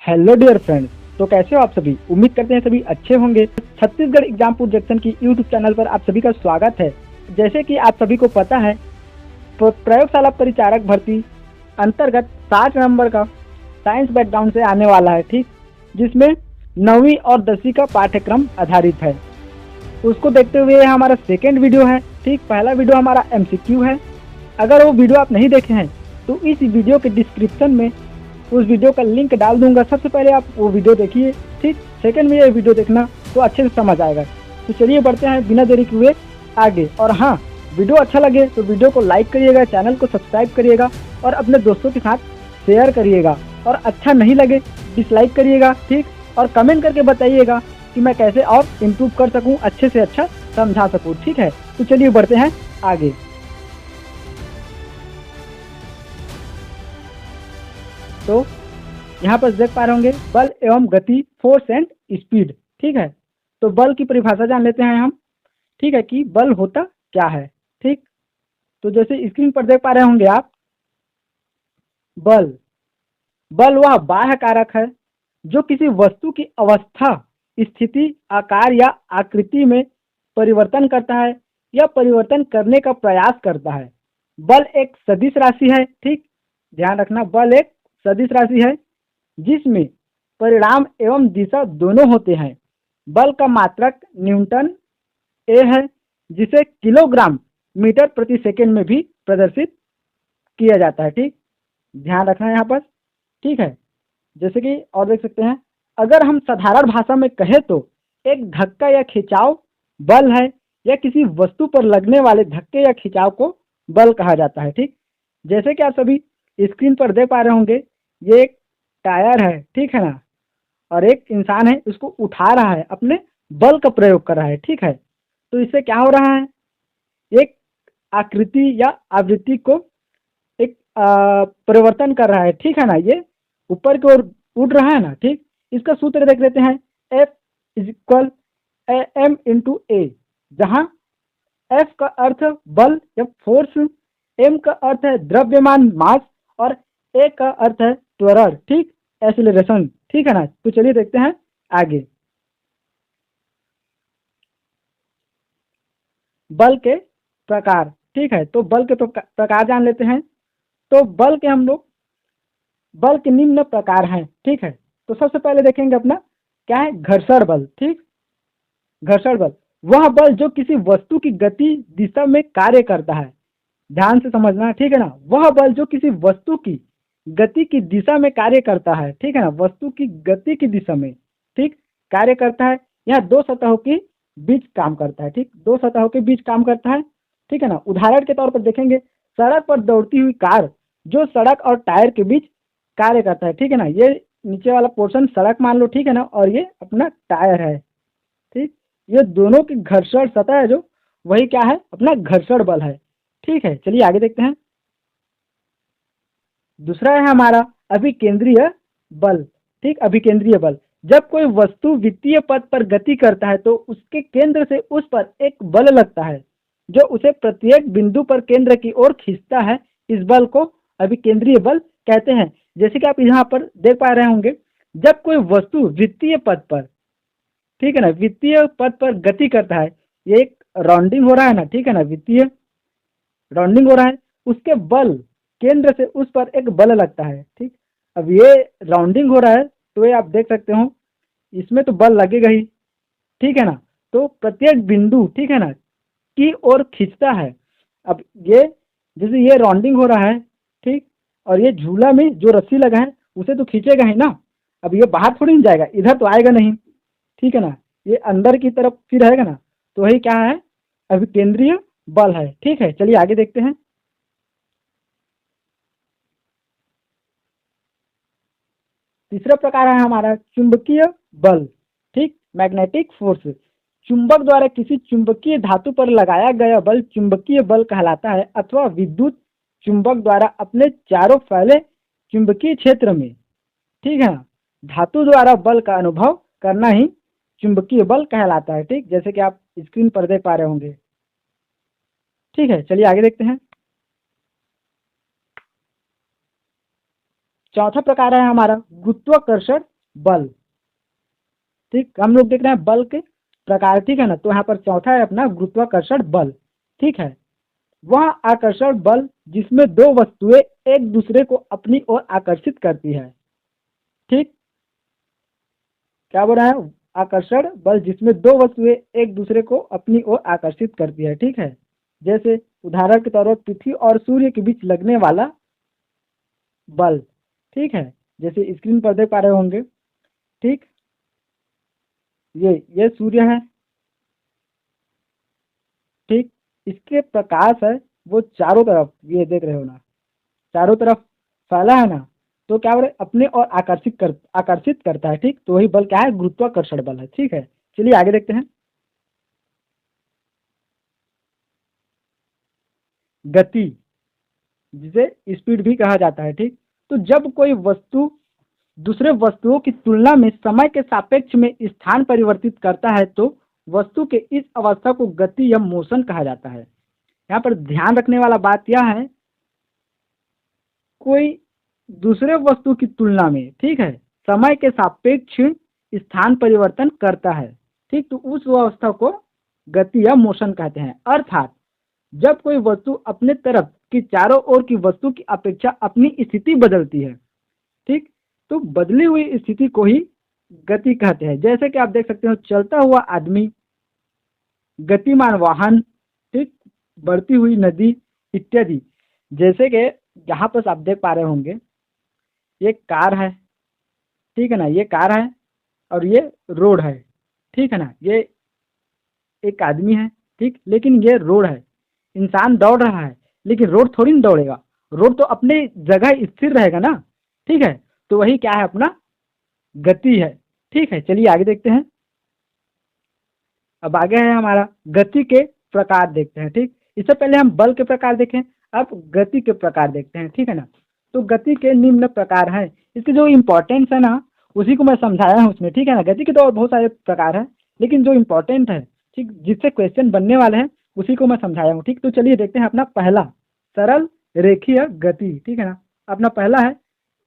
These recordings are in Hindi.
Hello dear friends. तो कैसे हो आप सभी? उम्मीद करते हैं सभी अच्छे होंगे। छत्तीसगढ़ एग्जाम प्रोजेक्शन की यूट्यूब चैनल पर आप सभी का स्वागत है। जैसे कि आप सभी को पता है, प्रयोगशाला परिचारक भर्ती अंतर्गत 60 नंबर का साइंस बैकग्राउंड से आने वाला है, ठीक, जिसमें 9वीं और 10वीं का पाठ्यक्रम आधारित है। उसको देखते हुए यह हमारा सेकेंड वीडियो है, ठीक। पहला वीडियो हमारा MCQ है। अगर वो वीडियो आप नहीं देखे हैं तो इस वीडियो के डिस्क्रिप्शन में उस वीडियो का लिंक डाल दूंगा। सबसे पहले आप वो वीडियो देखिए, ठीक। सेकंड में ये वीडियो देखना तो अच्छे से समझ आएगा। तो चलिए बढ़ते हैं बिना देरी किए आगे। और हाँ, वीडियो अच्छा लगे तो वीडियो को लाइक करिएगा, चैनल को सब्सक्राइब करिएगा और अपने दोस्तों के साथ शेयर करिएगा। और अच्छा नहीं लगे डिसलाइक करिएगा, ठीक। और कमेंट करके बताइएगा कि मैं कैसे और इम्प्रूव कर सकूँ, अच्छे से अच्छा समझा सकूँ, ठीक है। तो चलिए बढ़ते हैं आगे। तो यहाँ पर देख पा रहे होंगे बल एवं गति, फोर्स एंड स्पीड, ठीक है। तो बल की परिभाषा जान लेते हैं हम, ठीक है, कि बल होता क्या है, ठीक। तो जैसे स्क्रीन पर देख पा रहे होंगे आप, बल बल वह बाह्य कारक है जो किसी वस्तु की अवस्था, स्थिति, आकार या आकृति में परिवर्तन करता है या परिवर्तन करने का प्रयास करता है। बल एक सदिश राशि है, ठीक। ध्यान रखना, बल एक सदिश राशि है जिसमें परिणाम एवं दिशा दोनों होते हैं। बल का मात्रक न्यूटन ए है, जिसे किलोग्राम मीटर प्रति सेकंड में भी प्रदर्शित किया जाता है, ठीक। ध्यान रखना यहाँ पर, ठीक है। जैसे कि और देख सकते हैं, अगर हम साधारण भाषा में कहें तो एक धक्का या खिंचाव बल है, या किसी वस्तु पर लगने वाले धक्के या खिंचाव को बल कहा जाता है, ठीक। जैसे कि आप सभी स्क्रीन पर देख पा रहे होंगे, ये एक टायर है, ठीक है ना, और एक इंसान है उसको उठा रहा है, अपने बल का प्रयोग कर रहा है, ठीक है। तो इससे क्या हो रहा है, एक आकृति या आवृत्ति को एक परिवर्तन कर रहा है, ठीक है ना। ये ऊपर की ओर उड़ रहा है ना, ठीक। इसका सूत्र देख लेते हैं, F=m×a, जहाँ F का अर्थ बल या फोर्स, m का अर्थ है द्रव्यमान मास, और a का अर्थ है त्वरण, ठीक, एक्सीलरेशन, ठीक है ना। तो चलिए देखते हैं आगे। बल के प्रकार, ठीक है। तो बल के प्रकार जान लेते हैं। तो बल के हम लोग बल के निम्न प्रकार हैं, ठीक है। तो सबसे पहले देखेंगे अपना क्या है, घर्षण बल, ठीक। घर्षण बल वह बल जो किसी वस्तु की गति दिशा में कार्य करता है। ध्यान से समझना, ठीक है ना। वह बल जो किसी वस्तु की गति की दिशा में कार्य करता है, ठीक है ना, वस्तु की गति की दिशा में, ठीक, कार्य करता है। यह दो सतहों के बीच काम करता है, ठीक, दो सतहों के बीच काम करता है, ठीक है ना। उदाहरण के तौर पर देखेंगे, सड़क पर दौड़ती हुई कार जो सड़क और टायर के बीच कार्य करता है, ठीक है ना। ये नीचे वाला पोर्शन सड़क मान लो, ठीक है ना, और ये अपना टायर है, ठीक। ये दोनों की घर्षण सतह है जो, वही क्या है, अपना घर्षण बल है, ठीक है। चलिए आगे देखते हैं। दूसरा है हमारा अभिकेंद्रीय बल, ठीक। अभिकेंद्रीय बल, जब कोई वस्तु वित्तीय पथ पर गति करता है तो उसके केंद्र से उस पर एक बल लगता है जो उसे प्रत्येक बिंदु पर केंद्र की ओर खींचता है। इस बल को अभिकेंद्रीय बल कहते हैं। जैसे कि आप यहाँ पर देख पा रहे होंगे, जब कोई वस्तु वित्तीय पथ पर, ठीक है ना, वित्तीय पथ पर गति करता है, ये एक राउंडिंग हो रहा है ना, ठीक है ना, वित्तीय राउंडिंग हो रहा है, उसके बल केंद्र से उस पर एक बल लगता है, ठीक। अब ये राउंडिंग हो रहा है तो ये आप देख सकते हो, इसमें तो बल लगेगा ही, ठीक है ना। तो प्रत्येक बिंदु, ठीक है ना, की ओर खींचता है। अब ये जैसे ये राउंडिंग हो रहा है, ठीक, और ये झूला में जो रस्सी लगा है उसे तो खींचेगा ही ना। अब ये बाहर थोड़ी नहीं जाएगा, इधर तो आएगा नहीं, ठीक है ना, ये अंदर की तरफ फिर रहेगा ना। तो वही क्या है, अभिकेंद्रीय बल है, ठीक है। चलिए आगे देखते हैं। तीसरा प्रकार है हमारा चुंबकीय बल, ठीक, मैग्नेटिक फोर्स। चुंबक द्वारा किसी चुंबकीय धातु पर लगाया गया बल चुंबकीय बल कहलाता है, अथवा विद्युत चुंबक द्वारा अपने चारों फैले चुंबकीय क्षेत्र में, ठीक है ना, धातु द्वारा बल का अनुभव करना ही चुंबकीय बल कहलाता है, ठीक। जैसे कि आप स्क्रीन पर देख पा रहे होंगे, ठीक है। चलिए आगे देखते हैं। चौथा प्रकार है हमारा गुरुत्वाकर्षण बल। ठीक, हम लोग देख रहे हैं बल के प्रकार, ठीक है ना। तो यहाँ पर चौथा है अपना गुरुत्वाकर्षण बल। ठीक है, वह आकर्षण बल जिसमें दो वस्तुएं एक दूसरे को अपनी ओर आकर्षित करती है। ठीक, क्या बोल रहा है, आकर्षण बल जिसमें दो वस्तुएं एक दूसरे को अपनी ओर आकर्षित करती है। ठीक है, जैसे उदाहरण के तौर पर पृथ्वी और सूर्य के बीच लगने वाला बल। ठीक है, जैसे स्क्रीन पर देख पा रहे होंगे। ठीक, ये सूर्य है। ठीक, इसके प्रकाश है वो चारों तरफ, ये देख रहे हो ना, चारों तरफ फैला है ना। तो क्या बोले, अपने और आकर्षित करता है। ठीक, तो वही बल क्या है, गुरुत्वाकर्षण बल है। ठीक है, चलिए आगे देखते हैं। गति, जिसे स्पीड भी कहा जाता है। ठीक, तो जब कोई वस्तु दूसरे वस्तुओं की तुलना में समय के सापेक्ष में स्थान परिवर्तित करता है तो वस्तु के इस अवस्था को गति या मोशन कहा जाता है। यहाँ पर ध्यान रखने वाला बात यह है, कोई दूसरे वस्तु की तुलना में, ठीक है, समय के सापेक्ष स्थान परिवर्तन करता है। ठीक, तो उस अवस्था को गति या मोशन कहते हैं। अर्थात जब कोई वस्तु अपने तरफ की चारों ओर की वस्तु की अपेक्षा अपनी स्थिति बदलती है। ठीक, तो बदली हुई स्थिति को ही गति कहते हैं। जैसे कि आप देख सकते हो, चलता हुआ आदमी, गतिमान वाहन, ठीक, बढ़ती हुई नदी इत्यादि। जैसे कि यहाँ पर आप देख पा रहे होंगे, ये कार है। ठीक है ना, ये कार है और ये रोड है। ठीक है ना, ये एक आदमी है। ठीक, लेकिन ये रोड है, इंसान दौड़ रहा है, लेकिन रोड थोड़ी ना दौड़ेगा। रोड तो अपने जगह स्थिर रहेगा ना। ठीक है, तो वही क्या है, अपना गति है। ठीक है, चलिए आगे देखते हैं। अब आगे है हमारा गति के प्रकार देखते हैं। ठीक, इससे पहले हम बल के प्रकार देखें, अब गति के प्रकार देखते हैं। ठीक है ना, तो गति के निम्न प्रकार हैं। इसके जो इम्पोर्टेंस है ना, उसी को मैं समझाया हूँ उसमें। ठीक है ना, गति के तो और बहुत सारे प्रकार हैं, लेकिन जो इम्पोर्टेंट है, ठीक, जिससे क्वेश्चन बनने वाले हैं, उसी को मैं समझाया हूँ। ठीक, तो चलिए देखते हैं अपना पहला, सरल रेखीय गति। ठीक है ना, अपना पहला है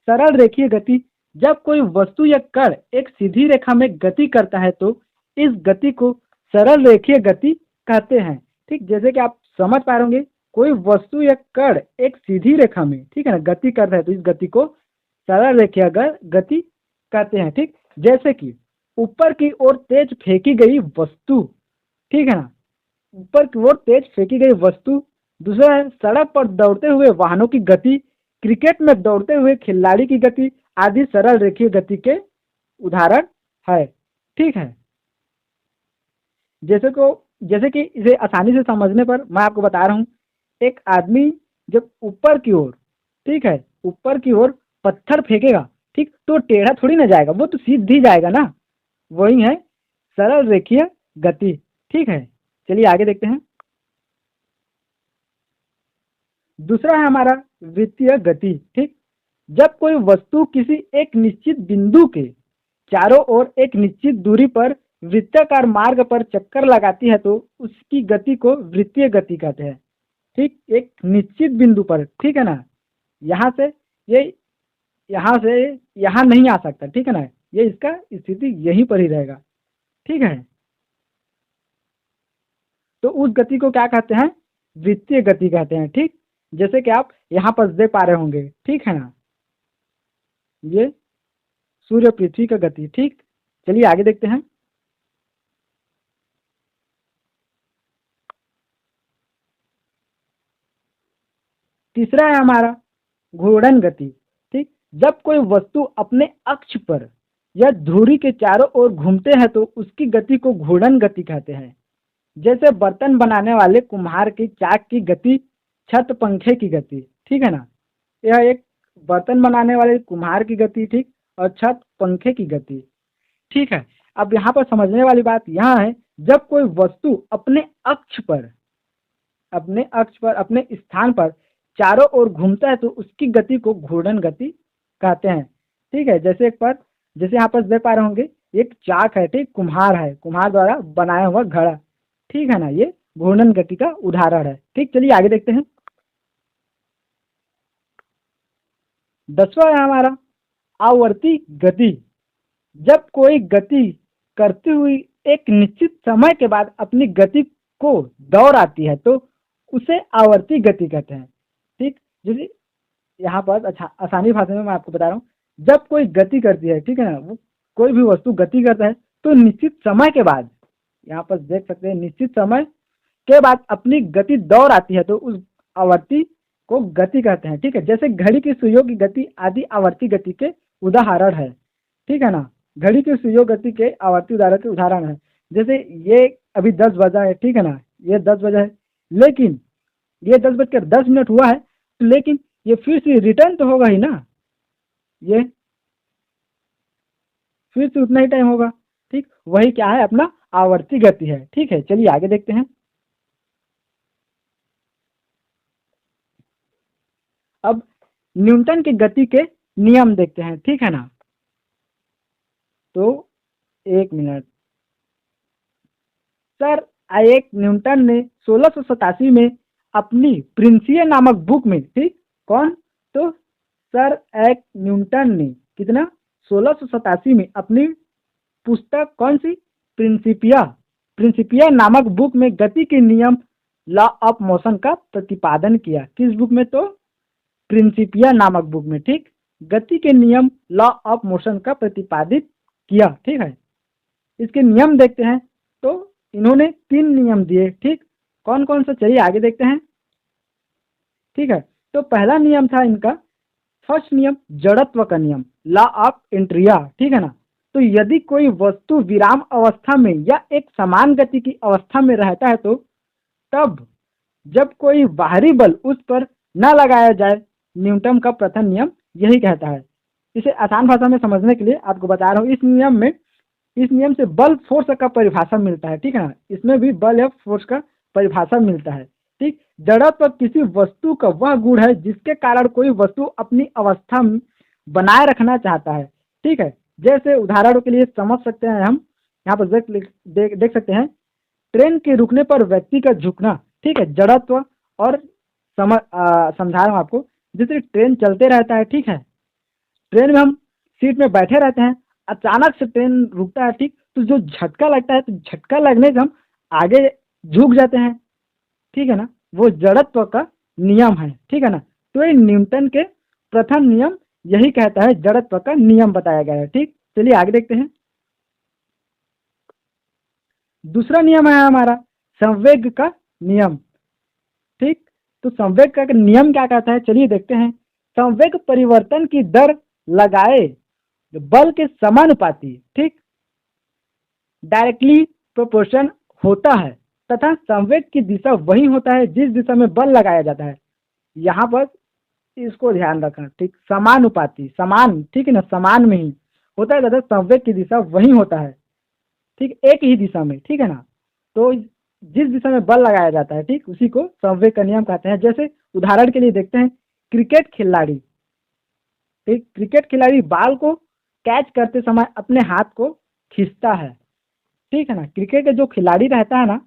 सरल रेखीय गति। जब कोई वस्तु या कण एक सीधी रेखा में गति करता है तो इस गति को सरल रेखीय गति कहते हैं। ठीक, जैसे कि आप समझ पा रहे होंगे, कोई वस्तु या कण एक सीधी रेखा में, ठीक है ना, गति कर रहा है तो इस गति को सरल रेखीय गति कहते हैं। ठीक, जैसे कि ऊपर की ओर तेज फेंकी गई वस्तु। ठीक है ना, ऊपर की ओर तेज फेंकी गई वस्तु। दूसरा है सड़क पर दौड़ते हुए वाहनों की गति, क्रिकेट में दौड़ते हुए खिलाड़ी की गति आदि सरल रेखीय गति के उदाहरण है। ठीक है, जैसे कि इसे आसानी से समझने पर मैं आपको बता रहा हूँ, एक आदमी जब ऊपर की ओर, ठीक है, ऊपर की ओर पत्थर फेंकेगा, ठीक, तो टेढ़ा थोड़ी ना जाएगा, वो तो सीधी जाएगा ना। वही है सरल रेखीय गति। ठीक है, चलिए आगे देखते हैं। दूसरा है हमारा वृत्तीय गति। ठीक, जब कोई वस्तु किसी एक निश्चित बिंदु के चारों ओर एक निश्चित दूरी पर वृत्ताकार मार्ग पर चक्कर लगाती है तो उसकी गति को वृत्तीय गति कहते हैं। ठीक, एक निश्चित बिंदु पर, ठीक है ना, यहाँ से ये, यहाँ से यहाँ नहीं आ सकता। ठीक है ना, ये इसका स्थिति यहीं पर ही रहेगा। ठीक है, तो उस गति को क्या कहते हैं, वृत्तीय गति कहते हैं। ठीक, जैसे कि आप यहाँ पर देख पा रहे होंगे। ठीक है ना, ये सूर्य पृथ्वी का गति। ठीक, चलिए आगे देखते हैं। तीसरा है हमारा घूर्णन गति। ठीक, जब कोई वस्तु अपने अक्ष पर या धुरी के चारों ओर घूमते हैं तो उसकी गति को घूर्णन गति कहते हैं। जैसे बर्तन बनाने वाले कुम्हार की चाक की गति, छत पंखे की गति। ठीक है ना, यह एक बर्तन बनाने वाले कुम्हार की गति, ठीक, और छत पंखे की गति। ठीक है, अब यहाँ पर समझने वाली बात यह है, जब कोई वस्तु अपने स्थान पर चारों ओर घूमता है तो उसकी गति को घूर्णन गति कहते हैं। ठीक है, जैसे यहाँ पर देख पा रहे होंगे, एक चाक है, ठीक, कुम्हार है, कुम्हार द्वारा बनाया हुआ घड़ा। ठीक है ना, ये घूर्णन गति का उदाहरण है। ठीक, चलिए आगे देखते हैं। 10वां है हमारा आवर्ती गति। जब कोई गति करती हुई एक निश्चित समय के बाद अपनी गति को दौड़ आती है तो उसे आवर्ती गति कहते हैं। ठीक, जैसे यहाँ पर अच्छा आसानी भाषा में मैं आपको बता रहा हूँ, जब कोई गति करती है, ठीक है ना, वो कोई भी वस्तु गति करता है तो निश्चित समय के बाद, यहाँ पर देख सकते हैं, निश्चित समय के बाद अपनी गति दौड़ आती है तो उस आवर्ती को गति कहते हैं। ठीक है, जैसे घड़ी की सुइयों की गति आदि आवर्ती गति के उदाहरण है। ठीक है ना, घड़ी की सुइयों गति के आवर्ती उदाहरण के उदाहरण है। जैसे ये अभी 10 बजा है, ठीक है ना, ये 10 बजा है, लेकिन ये 10 बजकर 10 मिनट हुआ है, लेकिन ये फिर से रिटर्न तो होगा ही ना, ये फिर से उतना ही टाइम होगा। ठीक, वही क्या है, अपना आवर्ती गति है। ठीक है, चलिए आगे देखते हैं। अब न्यूटन की गति के नियम देखते हैं। ठीक है ना, तो 1 मिनट। सर आइजैक न्यूटन ने 1687 में अपनी प्रिंसिए नामक बुक में, ठीक, कौन, तो सर आइजैक न्यूटन ने कितना 1687 में अपनी पुस्तक कौन सी, प्रिंसिपिया, प्रिंसिपिया नामक बुक में गति के नियम लॉ ऑफ मोशन का प्रतिपादन किया। किस बुक में, तो प्रिंसिपिया नामक बुक में, ठीक, गति के नियम लॉ ऑफ मोशन का प्रतिपादित किया। ठीक है, इसके नियम देखते हैं। तो इन्होंने 3 नियम दिए। ठीक, कौन कौन सा, चलिए आगे देखते हैं। ठीक है, तो पहला नियम था इनका, फर्स्ट नियम जड़त्व का नियम, लॉ ऑफ इंट्रिया। ठीक है ना, तो यदि कोई वस्तु विराम अवस्था में या एक समान गति की अवस्था में रहता है तो तब जब कोई बाहरी बल उस पर न लगाया जाए, न्यूटन का प्रथम नियम यही कहता है। इसे आसान भाषा में समझने के लिए आपको बता रहा हूँ। इस नियम से बल फोर्स का परिभाषा मिलता है। ठीक है ना, इसमें भी बल या फोर्स का परिभाषा मिलता है। ठीक, जड़त्व किसी वस्तु का वह गुण है जिसके कारण कोई वस्तु अपनी अवस्था बनाए रखना चाहता है। ठीक है, जैसे उदाहरण के लिए समझ सकते हैं हम, यहाँ पर देख सकते हैं, ट्रेन के रुकने पर व्यक्ति का झुकना, ठीक है, जड़त्व। और समझा रहा हूँ आपको, जैसे ट्रेन चलते रहता है, ठीक है, ट्रेन में हम सीट में बैठे रहते हैं, अचानक से ट्रेन रुकता है, ठीक, तो जो झटका लगता है, तो झटका लगने से हम आगे झुक जाते हैं। ठीक है ना, वो जड़त्व का नियम है। ठीक है ना, तो ये न्यूटन के प्रथम नियम यही कहता है, जड़त्व का नियम बताया गया है। ठीक, चलिए आगे देखते हैं। दूसरा नियम है हमारा संवेग का नियम। ठीक, तो संवेग का नियम क्या कहता है, चलिए देखते हैं। संवेग परिवर्तन की दर लगाए बल के समानुपाती, ठीक, डायरेक्टली प्रोपोर्शन होता है तथा संवेग की दिशा वही होता है जिस दिशा में बल लगाया जाता है। यहाँ पर इसको ध्यान रखना, ठीक, समानुपाती, समान, ठीक है ना, समान में ही होता है तथा संवेग की दिशा वही होता है, ठीक, एक ही दिशा में। ठीक है ना, तो जिस दिशा में बल लगाया जाता है, ठीक, उसी को संवेग का नियम कहते हैं। जैसे उदाहरण के लिए देखते हैं, क्रिकेट खिलाड़ी, ठीक, क्रिकेट खिलाड़ी बाल को कैच करते समय अपने हाथ को खींचता है। ठीक है ना, क्रिकेट का जो खिलाड़ी रहता है ना,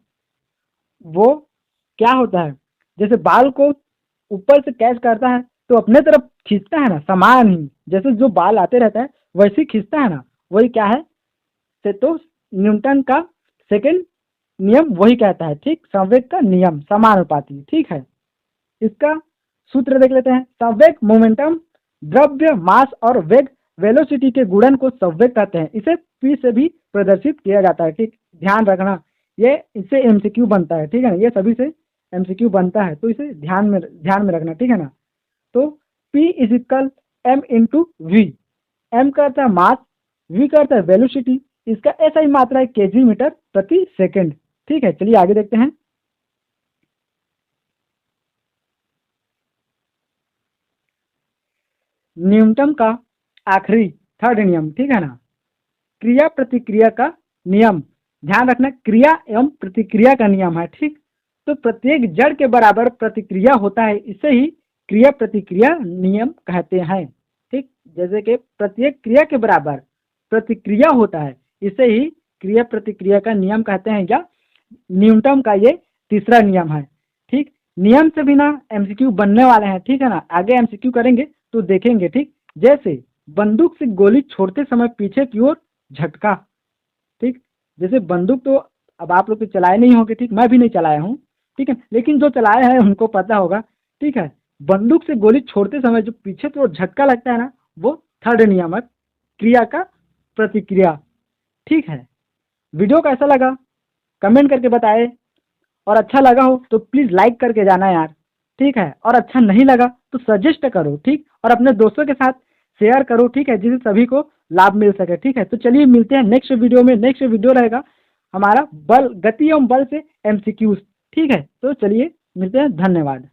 वो क्या होता है, जैसे बाल को ऊपर से कैच करता है तो अपने तरफ खींचता है ना, समान ही जैसे जो बाल आते रहता है वैसे ही खींचता है ना, वही क्या है, तो न्यूटन का सेकंड नियम वही कहता है। ठीक, संवेग का नियम समानुपाती। ठीक है, इसका सूत्र देख लेते हैं। संवेग मोमेंटम, द्रव्य मास और वेग वेलोसिटी के गुणन को संवेग कहते हैं। इसे पी से भी प्रदर्शित किया जाता है। ठीक, ध्यान रखना, ये इससे एमसीक्यू बनता है। ठीक है ना, ये सभी से एमसीक्यू बनता है, तो इसे ध्यान में रखना। ठीक है ना, तो P is equal M into V. M करता है मास, वी करता है वेलोसिटी, इसका ऐसा ही मात्रा है केजी मीटर प्रति सेकंड। ठीक है, चलिए आगे देखते हैं। न्यूटन का आखिरी थर्ड नियम, ठीक है ना, क्रिया प्रतिक्रिया का नियम। ध्यान रखना, क्रिया एवं प्रतिक्रिया का नियम है। ठीक, तो प्रत्येक जड़ के बराबर प्रतिक्रिया होता है, इसे ही क्रिया प्रतिक्रिया नियम कहते हैं। ठीक, जैसे कि प्रत्येक क्रिया के बराबर प्रतिक्रिया होता है, इसे ही क्रिया प्रतिक्रिया का नियम कहते हैं, या न्यूटन का ये तीसरा नियम है। ठीक, नियम से बिना एमसीक्यू बनने वाले हैं। ठीक है ना, आगे एमसीक्यू करेंगे तो देखेंगे। ठीक, जैसे बंदूक से गोली छोड़ते समय पीछे की ओर झटका। ठीक, जैसे बंदूक तो अब आप लोग तो चलाए नहीं होंगे, ठीक, मैं भी नहीं चलाया हूँ, ठीक है, लेकिन जो चलाए हैं उनको पता होगा। ठीक है, बंदूक से गोली छोड़ते समय जो पीछे तो झटका लगता है ना, वो थर्ड नियामक क्रिया का प्रतिक्रिया। ठीक है, वीडियो कैसा लगा कमेंट करके बताए, और अच्छा लगा हो तो प्लीज़ लाइक करके जाना यार। ठीक है, और अच्छा नहीं लगा तो सजेस्ट करो, ठीक, और अपने दोस्तों के साथ शेयर करो, ठीक है, जिससे सभी को लाभ मिल सके। ठीक है, तो चलिए मिलते हैं नेक्स्ट वीडियो में। नेक्स्ट वीडियो रहेगा हमारा बल, गति एवं बल से एमसीक्यूज। ठीक है, तो चलिए मिलते हैं, धन्यवाद।